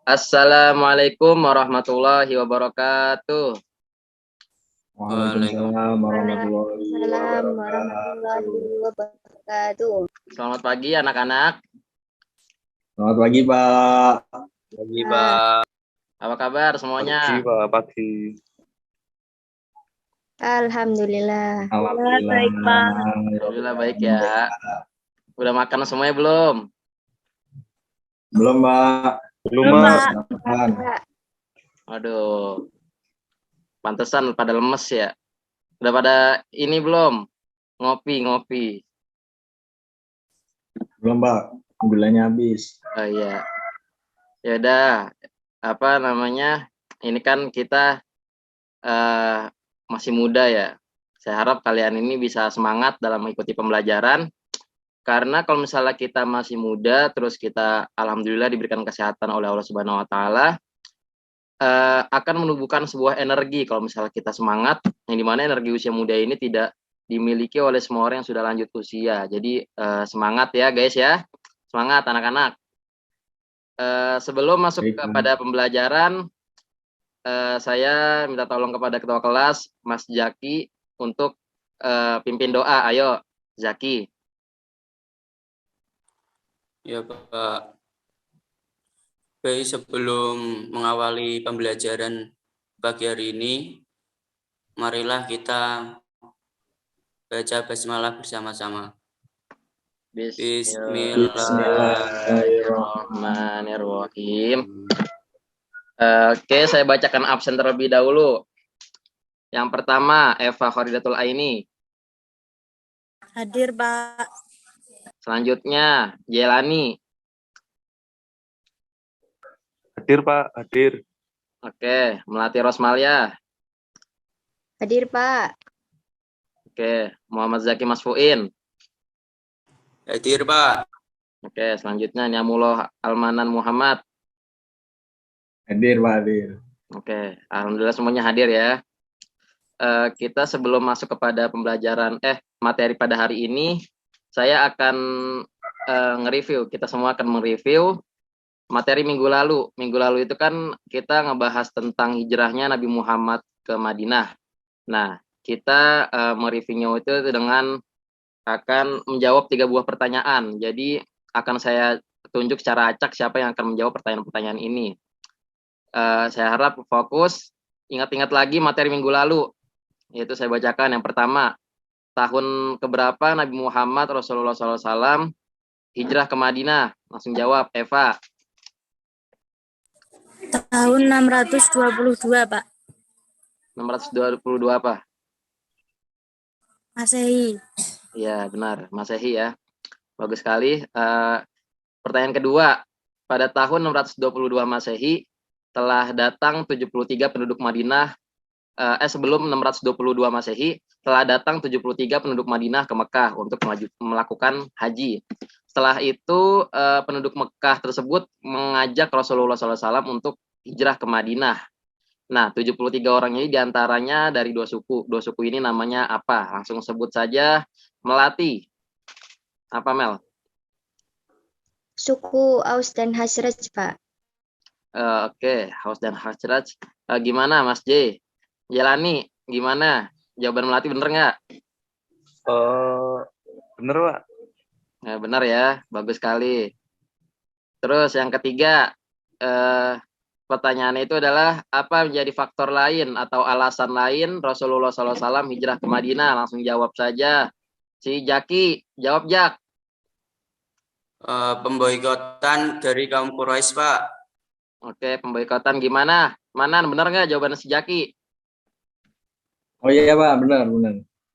Assalamualaikum warahmatullahi wabarakatuh. Waalaikumsalam warahmatullahi Waalaikumsalam warahmatullahi wabarakatuh. wabarakatuh. Selamat pagi anak-anak. Selamat pagi, Pak. Pagi, Pak. Apa kabar semuanya? Pagi, Pak. Pagi. Alhamdulillah. Alhamdulillah. Baik, Pak. Alhamdulillah baik ya. Udah makan semuanya belum? Belum, Pak. Belum, Belum, Pak. Pak. Makan. Aduh, pantesan pada lemes ya. Udah pada ini belum? Ngopi. Belum, Pak. Gulanya habis. Oh iya. Ya udah, apa namanya? Ini kan kita masih muda ya. Saya harap kalian ini bisa semangat dalam mengikuti pembelajaran. Karena kalau misalnya kita masih muda, terus kita alhamdulillah diberikan kesehatan oleh Allah Subhanahu Wa Taala, akan menumbuhkan sebuah energi kalau misalnya kita semangat, yang dimana energi usia muda ini tidak dimiliki oleh semua orang yang sudah lanjut usia. Jadi semangat ya guys ya, semangat anak-anak. Sebelum masuk Baik, Pak. kepada pembelajaran, saya minta tolong kepada ketua kelas Mas Zaki untuk pimpin doa. Ayo Zaki. Ya, Pak. Baik, sebelum mengawali pembelajaran pagi hari ini, marilah kita baca basmalah bersama-sama. Bismillahirrahmanirrahim. Oke, saya bacakan absen terlebih dahulu. Yang pertama, Eva Khoridatul Aini. Hadir, Pak. Selanjutnya, Jelani. Hadir, Pak. Hadir. Oke, Melati Rosmalia. Hadir, Pak. Oke, Muhammad Zaki Masfuin. Hadir, Pak. Oke, selanjutnya Nyamullah Almanan Muhammad. Hadir, Pak. Hadir. Oke, alhamdulillah semuanya hadir ya. Kita sebelum masuk kepada pembelajaran materi pada hari ini, saya akan nge-review. Kita semua akan mereview materi minggu lalu. Minggu lalu itu kan kita ngebahas tentang hijrahnya Nabi Muhammad ke Madinah. Nah, kita mereviewnya itu dengan akan menjawab 3 buah pertanyaan. Jadi akan saya tunjuk secara acak siapa yang akan menjawab pertanyaan-pertanyaan ini. Saya harap fokus, ingat-ingat lagi materi minggu lalu. Yaitu saya bacakan yang pertama, tahun keberapa Nabi Muhammad Rasulullah SAW hijrah ke Madinah? Langsung jawab, Eva. Tahun 622, Pak. 622 apa? Masehi. Iya, benar. Masehi ya. Bagus sekali. Pertanyaan kedua, pada tahun 622 Masehi telah datang 73 penduduk Madinah. Sebelum 622 Masehi telah datang 73 penduduk Madinah ke Mekah untuk melakukan haji. Setelah itu penduduk Mekah tersebut mengajak Rasulullah SAW untuk hijrah ke Madinah. Nah, 73 orang ini diantaranya dari 2 suku. 2 suku ini namanya apa? Langsung sebut saja. Melati. Apa, Mel? Suku Aus dan Hazraj, Pak. Oke, Aus dan Hazraj. Gimana, Mas J? Jelani, gimana? Jawaban Melati bener nggak? Bener, Pak. Benar ya, bagus sekali. Terus yang ketiga, pertanyaannya itu adalah apa menjadi faktor lain atau alasan lain Rasulullah SAW hijrah ke Madinah? Langsung jawab saja. Si Jaki, jawab Jak. Pemboikotan dari kaum Quraisy, Pak. Oke, pemboikotan gimana? Mana benar nggak jawaban si Jaki? Oh iya, Pak. Benar.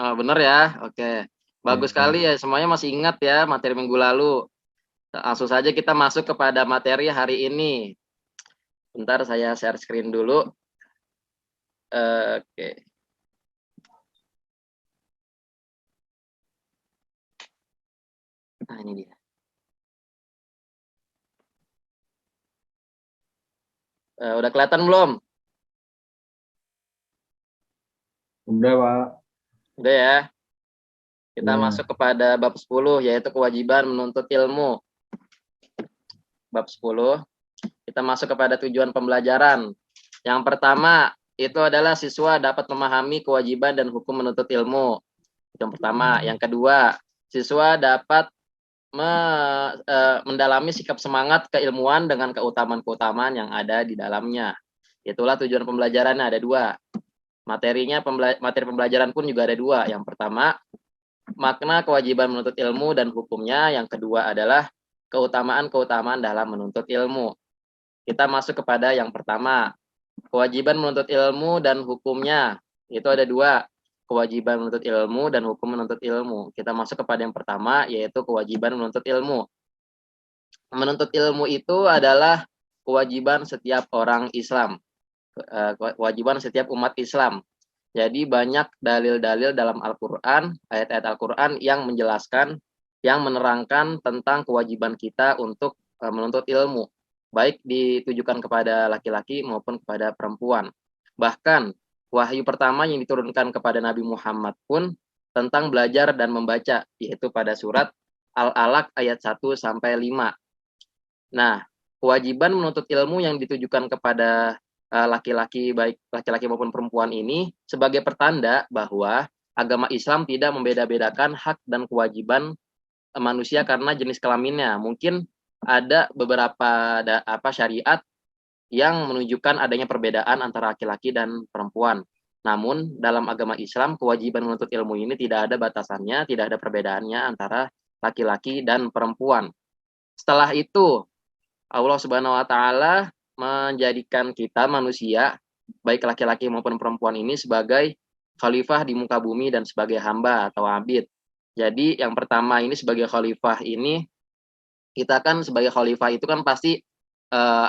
Oh, benar ya, oke. Bagus sekali ya, semuanya masih ingat ya materi minggu lalu. Langsung saja kita masuk kepada materi hari ini. Bentar saya share screen dulu. Oke. Nah, ini dia. Udah kelihatan belum? Udah, Pak. Udah ya. Kita Ya. masuk kepada bab 10, yaitu kewajiban menuntut ilmu. Bab 10. Kita masuk kepada tujuan pembelajaran. Yang pertama, itu adalah siswa dapat memahami kewajiban dan hukum menuntut ilmu. Itu yang pertama. Yang kedua, siswa dapat mendalami sikap semangat keilmuan dengan keutamaan-keutamaan yang ada di dalamnya. Itulah tujuan pembelajarannya, ada dua. Materi pembelajaran pun juga ada dua. Yang pertama, makna kewajiban menuntut ilmu dan hukumnya. Yang kedua adalah keutamaan-keutamaan dalam menuntut ilmu. Kita masuk kepada yang pertama, kewajiban menuntut ilmu dan hukumnya. Itu ada dua, kewajiban menuntut ilmu dan hukum menuntut ilmu. Kita masuk kepada yang pertama, yaitu kewajiban menuntut ilmu. Menuntut ilmu itu adalah kewajiban setiap orang Islam, kewajiban setiap umat Islam. Jadi banyak dalil-dalil dalam Al-Quran, ayat-ayat Al-Quran yang menjelaskan, yang menerangkan tentang kewajiban kita untuk menuntut ilmu, baik ditujukan kepada laki-laki maupun kepada perempuan. Bahkan wahyu pertama yang diturunkan kepada Nabi Muhammad pun tentang belajar dan membaca, yaitu pada surat Al-Alaq ayat 1-5. Nah, kewajiban menuntut ilmu yang ditujukan kepada laki-laki, baik laki-laki maupun perempuan ini, sebagai pertanda bahwa agama Islam tidak membeda-bedakan hak dan kewajiban manusia karena jenis kelaminnya. Mungkin ada beberapa syariat yang menunjukkan adanya perbedaan antara laki-laki dan perempuan. Namun dalam agama Islam, kewajiban menuntut ilmu ini tidak ada batasannya, tidak ada perbedaannya antara laki-laki dan perempuan. Setelah itu, Allah Subhanahu wa taala menjadikan kita manusia, baik laki-laki maupun perempuan ini, sebagai khalifah di muka bumi dan sebagai hamba atau abid. Jadi yang pertama ini sebagai khalifah ini, kita kan sebagai khalifah itu kan pasti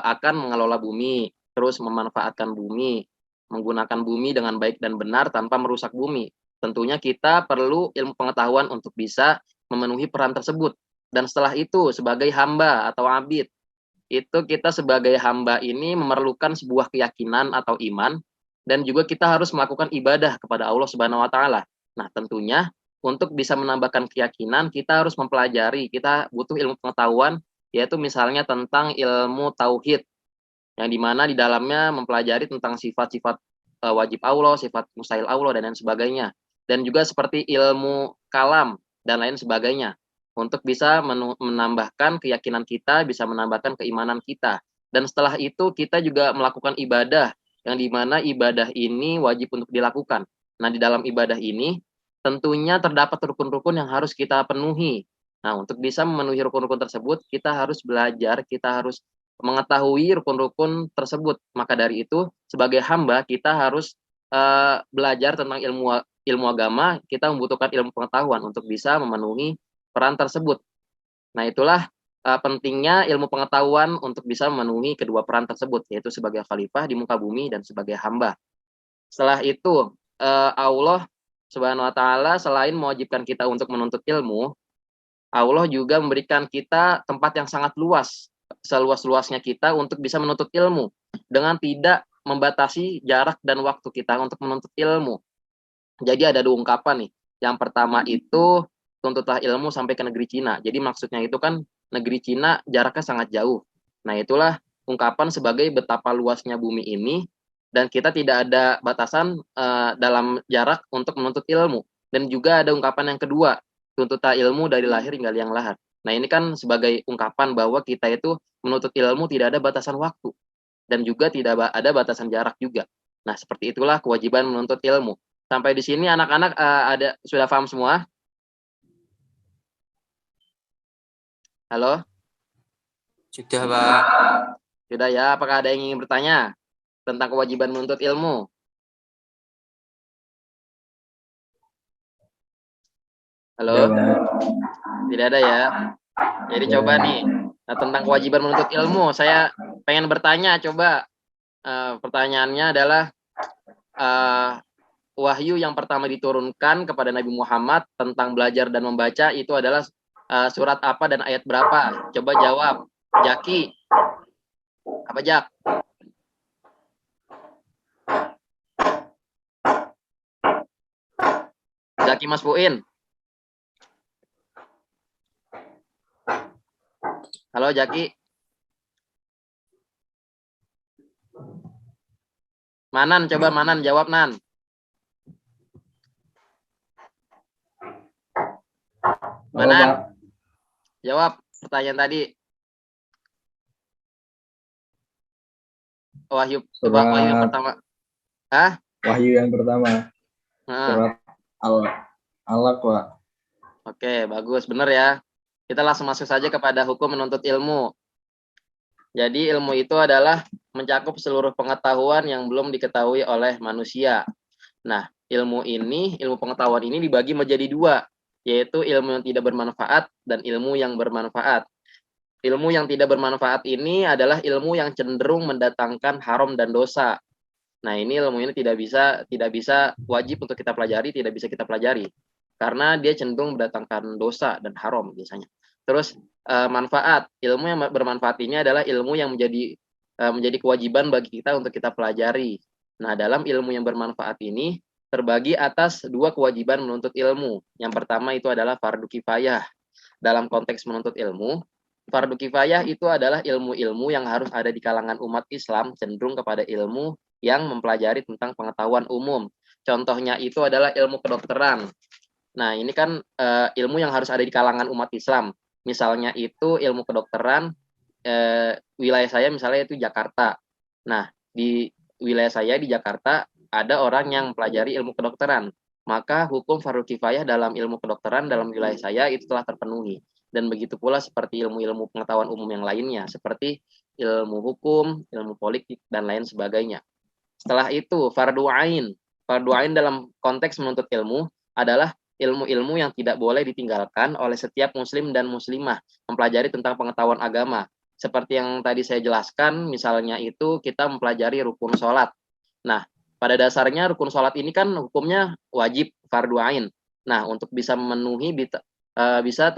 akan mengelola bumi, terus memanfaatkan bumi, menggunakan bumi dengan baik dan benar tanpa merusak bumi. Tentunya kita perlu ilmu pengetahuan untuk bisa memenuhi peran tersebut. Dan setelah itu sebagai hamba atau abid, itu kita sebagai hamba ini memerlukan sebuah keyakinan atau iman, dan juga kita harus melakukan ibadah kepada Allah Subhanahu wa taala. Nah, tentunya untuk bisa menambahkan keyakinan, kita harus mempelajari, kita butuh ilmu pengetahuan, yaitu misalnya tentang ilmu tauhid, yang dimana di dalamnya mempelajari tentang sifat-sifat wajib Allah, sifat mustahil Allah, dan lain sebagainya. Dan juga seperti ilmu kalam, dan lain sebagainya. Untuk bisa menambahkan keyakinan kita, bisa menambahkan keimanan kita. Dan setelah itu kita juga melakukan ibadah, yang dimana ibadah ini wajib untuk dilakukan. Nah, di dalam ibadah ini, tentunya terdapat rukun-rukun yang harus kita penuhi. Nah, untuk bisa memenuhi rukun-rukun tersebut, kita harus belajar, kita harus mengetahui rukun-rukun tersebut. Maka dari itu, sebagai hamba, kita harus belajar tentang ilmu agama, kita membutuhkan ilmu pengetahuan untuk bisa memenuhi peran tersebut. Nah, itulah pentingnya ilmu pengetahuan untuk bisa memenuhi kedua peran tersebut, yaitu sebagai khalifah di muka bumi dan sebagai hamba. Setelah itu, Allah Subhanahu wa taala selain mewajibkan kita untuk menuntut ilmu, Allah juga memberikan kita tempat yang sangat luas, seluas-luasnya kita untuk bisa menuntut ilmu, dengan tidak membatasi jarak dan waktu kita untuk menuntut ilmu. Jadi ada dua ungkapan nih. Yang pertama itu, tuntutlah ilmu sampai ke negeri Cina. Jadi maksudnya itu kan negeri Cina jaraknya sangat jauh. Nah, itulah ungkapan sebagai betapa luasnya bumi ini, dan kita tidak ada batasan dalam jarak untuk menuntut ilmu. Dan juga ada ungkapan yang kedua, tuntutlah ilmu dari lahir hingga liang lahat. Nah, ini kan sebagai ungkapan bahwa kita itu menuntut ilmu tidak ada batasan waktu, dan juga tidak ada batasan jarak juga. Nah, seperti itulah kewajiban menuntut ilmu. Sampai di sini anak-anak sudah paham semua? Halo? Sudah, Pak. Sudah ya, apakah ada yang ingin bertanya tentang kewajiban menuntut ilmu? Halo? Ya, Pak. Tidak ada ya? Jadi coba nih, tentang kewajiban menuntut ilmu, saya pengen bertanya, coba pertanyaannya adalah wahyu yang pertama diturunkan kepada Nabi Muhammad tentang belajar dan membaca itu adalah surat apa dan ayat berapa? Coba jawab. Jaki. Apa Jak? Zaki Mas Puin. Halo Jaki. Manan, coba Manan jawab Nan. Halo, Manan, Pak. jawab pertanyaan tadi. Wahyu, coba Wahyu yang Surat pertama. Hah? Wahyu yang pertama. Nah, Surat Al-Alaq, Pak. oke, bagus, benar ya. Kita langsung masuk saja kepada hukum menuntut ilmu. Jadi ilmu itu adalah mencakup seluruh pengetahuan yang belum diketahui oleh manusia. Nah, ilmu pengetahuan ini dibagi menjadi dua, yaitu ilmu yang tidak bermanfaat dan ilmu yang bermanfaat. Ilmu yang tidak bermanfaat ini adalah ilmu yang cenderung mendatangkan haram dan dosa. Nah, ini ilmu ini tidak bisa wajib untuk kita pelajari, tidak bisa kita pelajari. Karena dia cenderung mendatangkan dosa dan haram biasanya. Terus manfaat, ilmu yang bermanfaat ini adalah ilmu yang menjadi kewajiban bagi kita untuk kita pelajari. Nah, dalam ilmu yang bermanfaat ini terbagi atas dua kewajiban menuntut ilmu. Yang pertama itu adalah fardu kifayah. Dalam konteks menuntut ilmu, fardu kifayah itu adalah ilmu-ilmu yang harus ada di kalangan umat Islam, cenderung kepada ilmu yang mempelajari tentang pengetahuan umum. Contohnya itu adalah ilmu kedokteran. Nah, ini kan ilmu yang harus ada di kalangan umat Islam. Misalnya itu ilmu kedokteran, wilayah saya misalnya itu Jakarta. Nah, di wilayah saya di Jakarta ada orang yang mempelajari ilmu kedokteran. Maka hukum fardu kifayah dalam ilmu kedokteran dalam wilayah saya itu telah terpenuhi. Dan begitu pula seperti ilmu-ilmu pengetahuan umum yang lainnya, seperti ilmu hukum, ilmu politik, dan lain sebagainya. Setelah itu, fardu ain. Fardu ain dalam konteks menuntut ilmu adalah ilmu-ilmu yang tidak boleh ditinggalkan oleh setiap muslim dan muslimah mempelajari tentang pengetahuan agama. Seperti yang tadi saya jelaskan, misalnya itu kita mempelajari rukun sholat. Nah, pada dasarnya rukun sholat ini kan hukumnya wajib fardu ain. Nah, untuk bisa memenuhi, bisa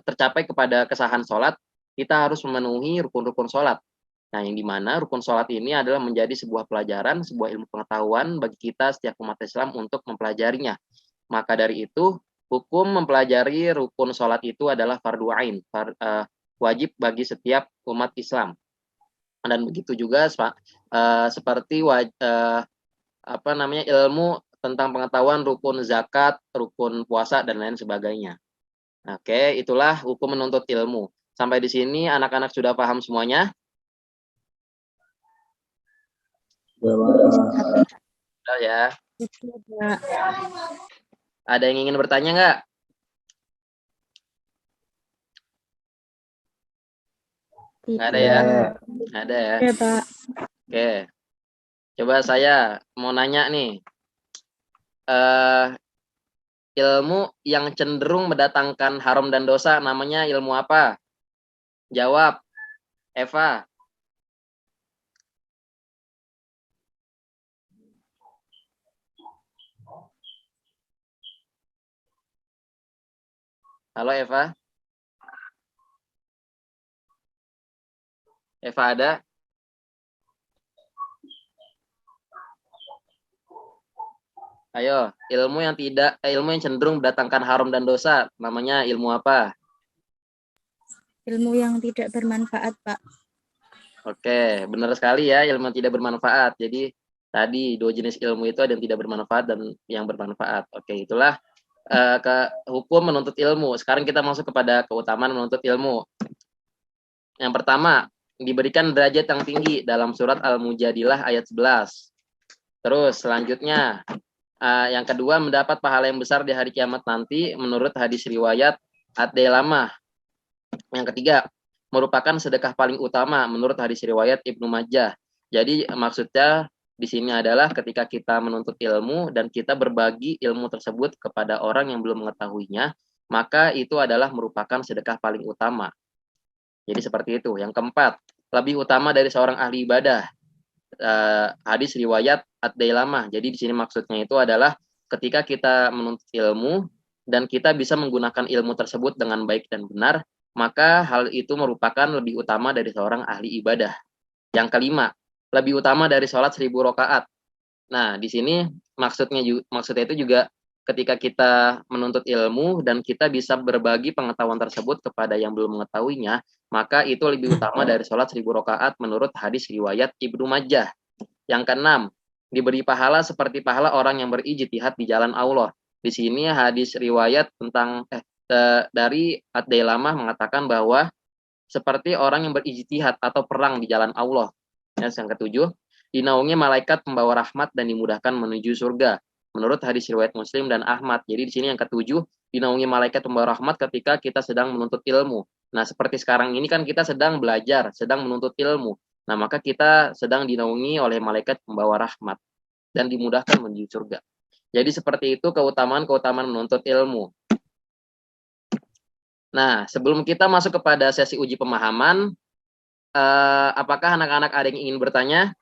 tercapai kepada kesahan sholat, kita harus memenuhi rukun-rukun sholat. Nah, yang dimana rukun sholat ini adalah menjadi sebuah pelajaran, sebuah ilmu pengetahuan bagi kita setiap umat Islam untuk mempelajarinya. Maka dari itu, hukum mempelajari rukun sholat itu adalah fardu ain, wajib bagi setiap umat Islam. Dan begitu juga seperti ilmu tentang pengetahuan rukun zakat, rukun puasa, dan lain sebagainya. Oke, itulah hukum menuntut ilmu. Sampai di sini anak-anak sudah paham semuanya? Sudah ya. Ada yang ingin bertanya nggak? Nggak ada ya? Nggak ada ya? Ya, Pak. Oke. Coba saya mau nanya nih. Ilmu yang cenderung mendatangkan haram dan dosa namanya ilmu apa? Jawab, Eva. Halo Eva. Eva ada? Ayo, ilmu yang cenderung mendatangkan haram dan dosa namanya ilmu apa? Ilmu yang tidak bermanfaat, Pak. Oke, benar sekali ya, ilmu yang tidak bermanfaat. Jadi tadi dua jenis ilmu itu ada yang tidak bermanfaat dan yang bermanfaat. Oke, itulah hukum menuntut ilmu. Sekarang kita masuk kepada keutamaan menuntut ilmu. Yang pertama, diberikan derajat yang tinggi dalam surat Al-Mujadilah ayat 11. Terus selanjutnya, yang kedua, mendapat pahala yang besar di hari kiamat nanti menurut hadis riwayat Ad-Dailamah. Yang ketiga, merupakan sedekah paling utama menurut hadis riwayat Ibnu Majah. Jadi maksudnya di sini adalah ketika kita menuntut ilmu dan kita berbagi ilmu tersebut kepada orang yang belum mengetahuinya, maka itu adalah merupakan sedekah paling utama. Jadi seperti itu. Yang keempat, lebih utama dari seorang ahli ibadah. Hadis riwayat Ad-Dailamah. Jadi di sini maksudnya itu adalah ketika kita menuntut ilmu dan kita bisa menggunakan ilmu tersebut dengan baik dan benar, maka hal itu merupakan lebih utama dari seorang ahli ibadah. Yang kelima, lebih utama dari sholat 1000 rakaat. Nah, di sini maksudnya itu juga ketika kita menuntut ilmu dan kita bisa berbagi pengetahuan tersebut kepada yang belum mengetahuinya, maka itu lebih utama dari sholat 1000 rakaat menurut hadis riwayat Ibnu Majah. Yang keenam, diberi pahala seperti pahala orang yang berijtihad di jalan Allah. Di sini hadis riwayat tentang dari Ad-Dailamah mengatakan bahwa seperti orang yang berijtihad atau perang di jalan Allah. Ya, yang ketujuh, dinaungi malaikat pembawa rahmat dan dimudahkan menuju surga. Menurut hadis riwayat Muslim dan Ahmad. Jadi di sini yang ketujuh, dinaungi malaikat pembawa rahmat ketika kita sedang menuntut ilmu. Nah, seperti sekarang ini kan kita sedang belajar, sedang menuntut ilmu. Nah, maka kita sedang dinaungi oleh malaikat pembawa rahmat dan dimudahkan menuju surga. Jadi seperti itu keutamaan-keutamaan menuntut ilmu. Nah, sebelum kita masuk kepada sesi uji pemahaman, apakah anak-anak ada yang ingin bertanya?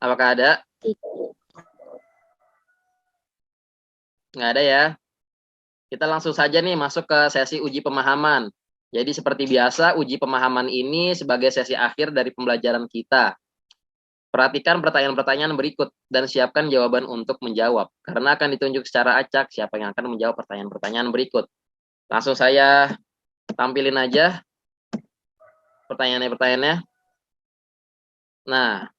Apakah ada? Nggak ada ya? Kita langsung saja nih masuk ke sesi uji pemahaman. Jadi seperti biasa, uji pemahaman ini sebagai sesi akhir dari pembelajaran kita. Perhatikan pertanyaan-pertanyaan berikut dan siapkan jawaban untuk menjawab. Karena akan ditunjuk secara acak siapa yang akan menjawab pertanyaan-pertanyaan berikut. Langsung saya tampilin aja pertanyaannya. Nah,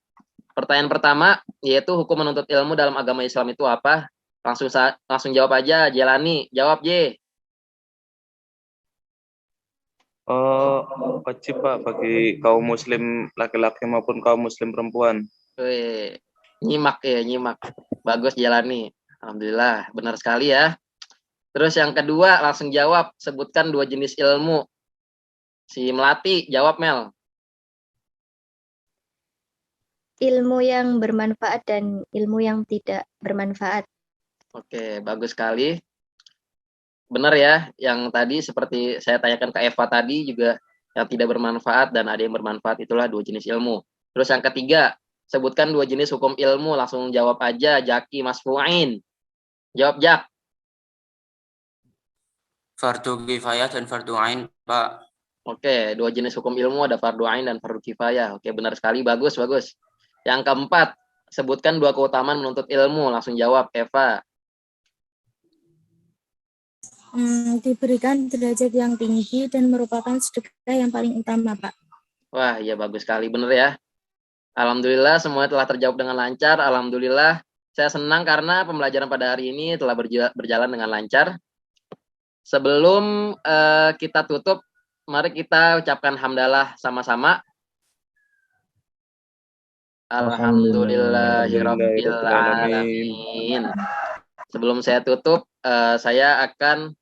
pertanyaan pertama yaitu hukum menuntut ilmu dalam agama Islam itu apa? Langsung jawab aja, Jelani. Jawab, J. Wajib Pak bagi kaum muslim laki-laki maupun kaum muslim perempuan. Wih, nyimak. Bagus, Jelani. Alhamdulillah, benar sekali ya. Terus yang kedua, langsung jawab. Sebutkan 2 jenis ilmu. Si Melati, jawab Mel. Ilmu yang bermanfaat dan ilmu yang tidak bermanfaat. Oke, bagus sekali. Benar ya, yang tadi seperti saya tanyakan ke Eva tadi juga yang tidak bermanfaat dan ada yang bermanfaat itulah 2 jenis ilmu. Terus yang ketiga, sebutkan 2 jenis hukum ilmu. Langsung jawab aja, Jaki Mas Fuain. Jawab, Jak. Fardu kifayah dan fardu ain, Pak. Oke, 2 jenis hukum ilmu ada fardu ain dan fardu kifayah. Oke, benar sekali, bagus. Yang keempat, sebutkan 2 keutamaan menuntut ilmu. Langsung jawab, Eva. Diberikan derajat yang tinggi dan merupakan sedekah yang paling utama, Pak. Wah, iya bagus sekali, benar ya. Alhamdulillah semua telah terjawab dengan lancar. Alhamdulillah, saya senang karena pembelajaran pada hari ini telah berjalan dengan lancar. Sebelum kita tutup, mari kita ucapkan hamdalah sama-sama. Alhamdulillahirabbil alamin. Sebelum saya tutup, saya akan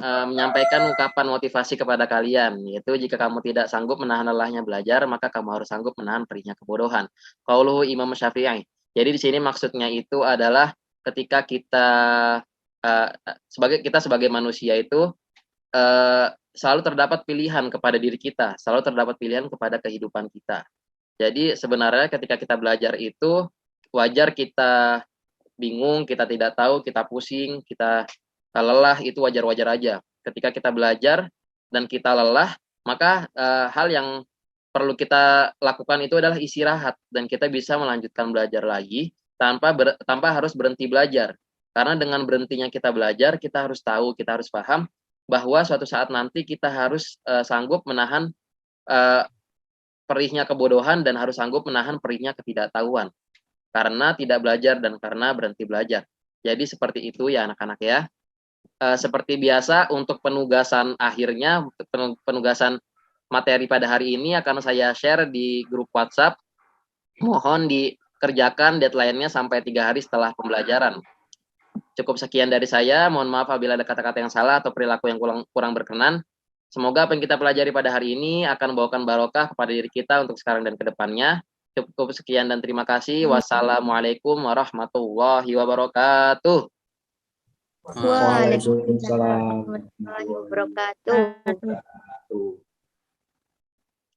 menyampaikan ungkapan motivasi kepada kalian, yaitu jika kamu tidak sanggup menahan lelahnya belajar, maka kamu harus sanggup menahan perihnya kebodohan. Qauluhu Imam Syafi'i. Jadi di sini maksudnya itu adalah ketika kita sebagai manusia itu selalu terdapat pilihan kepada diri kita, selalu terdapat pilihan kepada kehidupan kita. Jadi sebenarnya ketika kita belajar itu wajar kita bingung, kita tidak tahu, kita pusing, kita lelah, itu wajar-wajar aja. Ketika kita belajar dan kita lelah, maka hal yang perlu kita lakukan itu adalah istirahat dan kita bisa melanjutkan belajar lagi tanpa harus berhenti belajar. Karena dengan berhentinya kita belajar, kita harus tahu, kita harus paham bahwa suatu saat nanti kita harus sanggup menahan perihnya kebodohan dan harus sanggup menahan perihnya ketidaktahuan. Karena tidak belajar dan karena berhenti belajar. Jadi seperti itu ya anak-anak ya. Seperti biasa untuk penugasan akhirnya, untuk penugasan materi pada hari ini akan saya share di grup WhatsApp. Mohon dikerjakan deadline-nya sampai 3 hari setelah pembelajaran. Cukup sekian dari saya. Mohon maaf apabila ada kata-kata yang salah atau perilaku yang kurang berkenan. Semoga apa yang kita pelajari pada hari ini akan membawakan barokah kepada diri kita untuk sekarang dan kedepannya. Cukup sekian dan terima kasih. Wassalamualaikum warahmatullahi wabarakatuh. Waalaikumsalam warahmatullahi wabarakatuh.